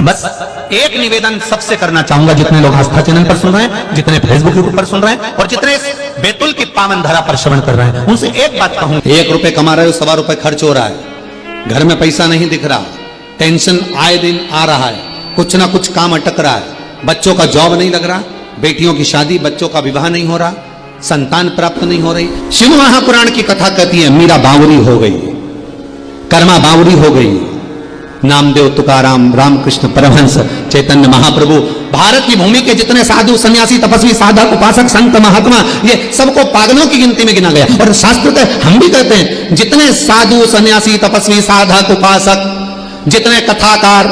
बस एक निवेदन सबसे करना चाहूंगा, जितने लोग आस्था चैनल पर सुन रहे हैं, जितने फेसबुक पर सुन रहे हैं और जितने बैतुल की पावन धरा पर श्रवण कर रहे हैं, उनसे एक बात कहूं। 1 रुपए कमा रहे हो, 1.25 रुपए खर्च हो रहा है, घर में पैसा नहीं दिख रहा, टेंशन आए दिन आ रहा है, कुछ ना कुछ काम अटक रहा है, बच्चों का जॉब नहीं लग रहा, बेटियों की शादी, बच्चों का विवाह नहीं हो रहा, संतान प्राप्त नहीं हो रही। शिव महापुराण की कथा कहती है मीरा बावरी हो गई, कर्मा बावरी हो गई, नामदेव, तुकाराम, रामकृष्ण परमहंस, चैतन्य महाप्रभु, भारत की भूमि के जितने साधु, सन्यासी, तपस्वी, साधक, उपासक, संत, महात्मा, ये सबको पागलों की गिनती में गिना गया। और शास्त्र के हम भी कहते हैं जितने साधु, सन्यासी, तपस्वी, साधक, उपासक, जितने कथाकार,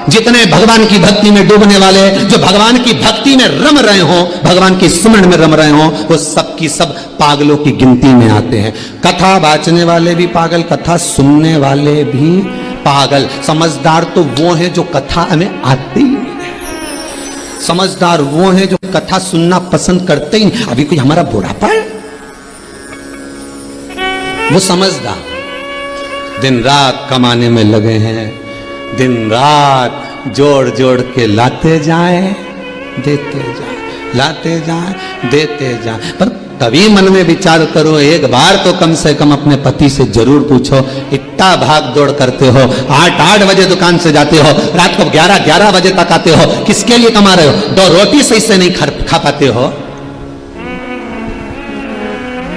जितने भगवान की भक्ति में डूबने वाले, जो भगवान की भक्ति में रम रहे हो, भगवान के स्मरण में रम रहे हो, वो सब की सब पागलों की गिनती में आते हैं। कथा वाचने वाले भी पागल, कथा सुनने वाले भी पागल। समझदार तो वो है जो कथा में आते ही नहीं है। समझदार वो है जो कथा सुनना पसंद करते ही नहीं। अभी कोई हमारा बुढ़ापा है, वो समझदार दिन रात कमाने में लगे हैं, दिन रात जोड़ जोड़ के लाते जाए, देते जाए, लाते जाए, देते जाए। पर तभी मन में विचार करो, एक बार तो कम से कम अपने पति से जरूर पूछो, इतना भाग दौड़ करते हो, 8-8 बजे दुकान से जाते हो, रात को 11-11 बजे तक आते हो, किसके लिए कमा रहे हो? 2 रोटी सही से नहीं खा पाते हो,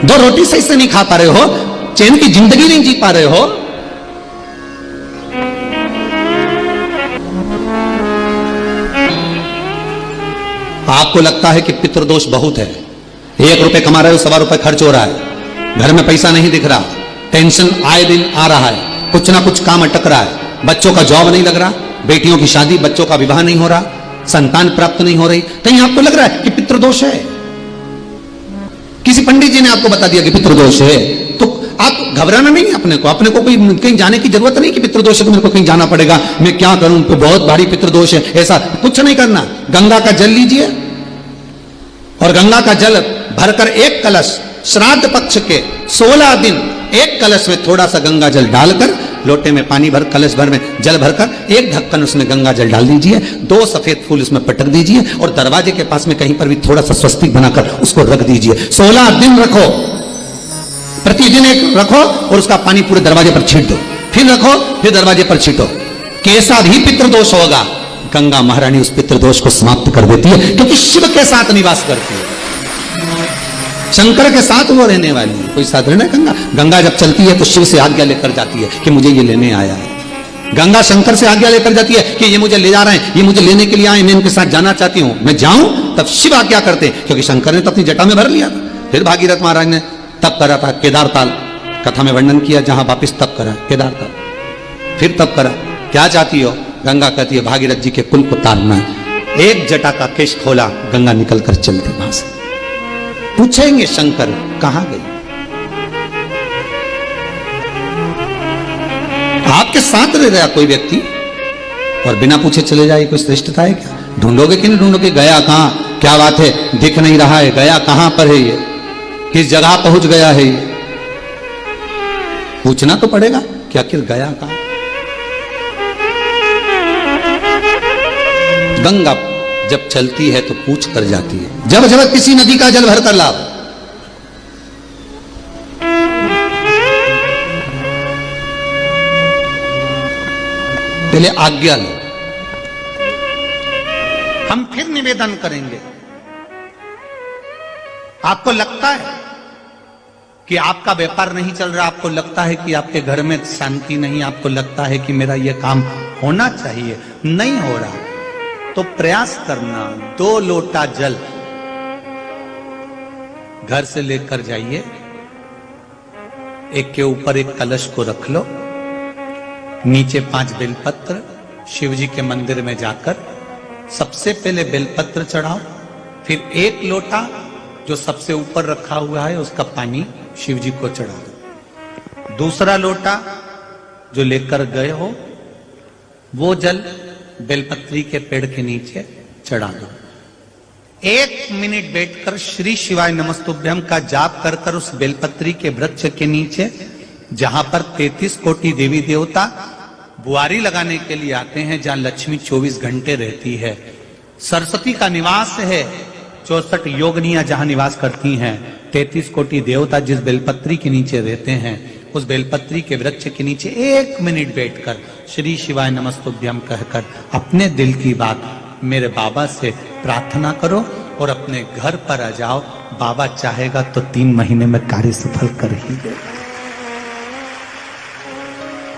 2 रोटी सही से नहीं खा पा रहे हो, चैन की जिंदगी नहीं जी पा रहे हो। आपको लगता है कि पितृदोष बहुत है, 1 रुपए कमा रहे हो, 1.25 रुपए खर्च हो रहा है, घर में पैसा नहीं दिख रहा, टेंशन आए दिन आ रहा है, कुछ ना कुछ काम अटक रहा है, बच्चों का जॉब नहीं लग रहा, बेटियों की शादी, बच्चों का विवाह नहीं हो रहा, संतान प्राप्त नहीं हो रही, कहीं आपको लग रहा है कि पितृदोष है? किसी पंडित जी ने आपको बता दिया कि पितृदोष है, तो आप घबराना नहीं, अपने को कोई कहीं जाने की जरूरत नहीं कि पितृदोष है तो मेरे को कहीं जाना पड़ेगा, मैं क्या करूं, तो बहुत भारी पितृदोष है, ऐसा कुछ नहीं करना। गंगा का जल लीजिए और गंगा का जल भरकर 1 कलश, श्राद्ध पक्ष के 16 दिन 1 कलश में थोड़ा सा गंगा जल डालकर, लोटे में पानी भर, कलश भर में जल भरकर 1 ढक्कन उसमें गंगा जल डाल दीजिए, 2 सफेद फूल उसमें पटक दीजिए और दरवाजे के पास में कहीं पर भी थोड़ा सा स्वस्तिक बनाकर उसको रख दीजिए। 16 दिन रखो, प्रतिदिन 1 रखो और उसका पानी पूरे दरवाजे पर छींट दो, फिर रखो, फिर दरवाजे पर छींटो। कैसा भी पितृदोष होगा, गंगा महारानी उस पितृदोष को समाप्त कर देती है, क्योंकि शिव के साथ निवास करती है, शंकर के साथ वो रहने वाली है। कोई साधारण है गंगा? गंगा जब चलती है तो शिव से आज्ञा लेकर जाती है कि मुझे ये लेने आया है। गंगा शंकर से आज्ञा लेकर जाती है कि ये मुझे ले जा रहे हैं, ये मुझे लेने के लिए आए, मैं इनके साथ जाना चाहती हूं, मैं जाऊं। तब शिव आज्ञा करते हैं, क्योंकि शंकर ने तो अपनी जटा में भर लिया था। फिर भागीरथ महाराज ने तप करा था, केदारताल कथा में वर्णन किया, जहां वापिस तप करा केदारताल, फिर तप करा। क्या चाहती हो? गंगा कहती है भागीरथ जी के कुल को तारना है। 1 जटा का केश खोला, गंगा निकल कर चलती वहां से। पूछेंगे शंकर कहां गई? आपके साथ रह गया कोई व्यक्ति और बिना पूछे चले जाए, कोई श्रेष्ठता है क्या? ढूंढोगे कि नहीं ढूंढोगे? गया कहां? क्या बात है, दिख नहीं रहा है, गया कहां पर है, ये किस जगह पहुंच गया है? ये पूछना तो पड़ेगा कि आखिर गया कहां। गंगा जब चलती है तो पूछ कर जाती है। जब जब किसी नदी का जल भर कर लाओ, पहले आज्ञा लो। हम फिर निवेदन करेंगे। आपको लगता है कि आपका व्यापार नहीं चल रहा, आपको लगता है कि आपके घर में शांति नहीं, आपको लगता है कि मेरा यह काम होना चाहिए, नहीं हो रहा, तो प्रयास करना। 2 लोटा जल घर से लेकर जाइए, एक के ऊपर एक कलश को रख लो, नीचे 5 बेलपत्र, शिव जी के मंदिर में जाकर सबसे पहले बेलपत्र चढ़ाओ, फिर 1 लोटा जो सबसे ऊपर रखा हुआ है उसका पानी शिव जी को चढ़ा दो। दूसरा लोटा जो लेकर गए हो वो जल बेलपत्री के पेड़ के नीचे चढ़ा दो। 1 मिनट बैठकर श्री शिवाय नमस्तुभ्यम का जाप कर कर उस बेलपत्री के वृक्ष के नीचे, जहां पर 33 कोटि देवी देवता बुआरी लगाने के लिए आते हैं जहां लक्ष्मी 24 घंटे रहती है। सरस्वती का निवास है, 64 योगनियां जहां निवास करती हैं। 33 कोटि देवता जिस बेलपत्री के नीचे रहते हैं, उस बेलपत्री के वृक्ष के नीचे 1 मिनट बैठकर श्री शिवाय नमस्तुभ्यम कहकर अपने दिल की बात मेरे बाबा से प्रार्थना करो और अपने घर पर आ जाओ। बाबा चाहेगा तो 3 महीने में कार्य सफल कर ही देगा।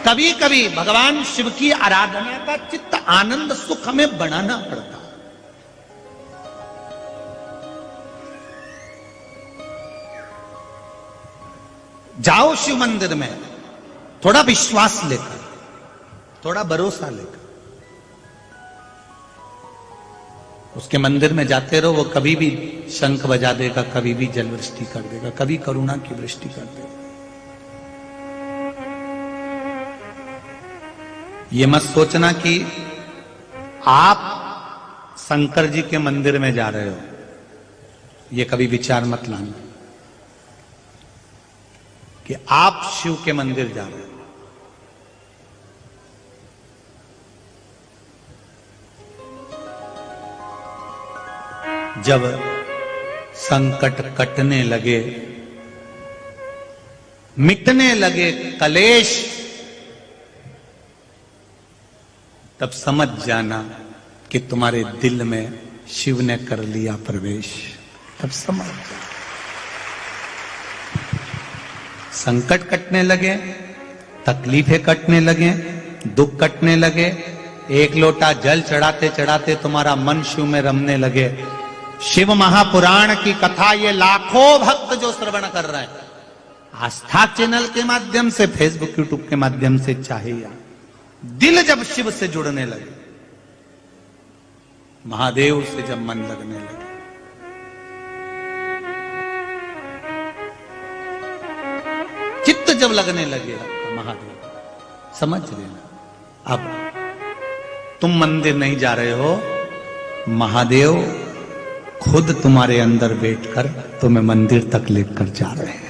कभी कभी भगवान शिव की आराधना का चित्त आनंद सुख हमें बढ़ाना पड़ता है। जाओ शिव मंदिर में थोड़ा विश्वास लेकर, थोड़ा भरोसा लेकर। उसके मंदिर में जाते रहो, वो कभी भी शंख बजा देगा, कभी भी जल वृष्टि कर देगा, कभी करुणा की वृष्टि कर देगा। ये मत सोचना कि आप शंकर जी के मंदिर में जा रहे हो, ये कभी विचार मत लाना कि आप शिव के मंदिर जा रहे हो। जब संकट कटने लगे, मिटने लगे कलेश, तब समझ जाना कि तुम्हारे दिल में शिव ने कर लिया प्रवेश। तब समझ जाना। संकट कटने लगे, तकलीफें कटने लगे, दुख कटने लगे, एक लोटा जल चढ़ाते चढ़ाते तुम्हारा मन शिव में रमने लगे। शिव महापुराण की कथा ये लाखों भक्त जो श्रवण कर रहे हैं, आस्था चैनल के माध्यम से, फेसबुक यूट्यूब के माध्यम से, चाहे या दिल जब शिव से जुड़ने लगे, महादेव से जब मन लगने लगे, चित्त जब लगने लगे महादेव, समझ लेना अब तुम मंदिर नहीं जा रहे हो, महादेव खुद तुम्हारे अंदर बैठकर तुम्हें मंदिर तक लेकर जा रहे हैं।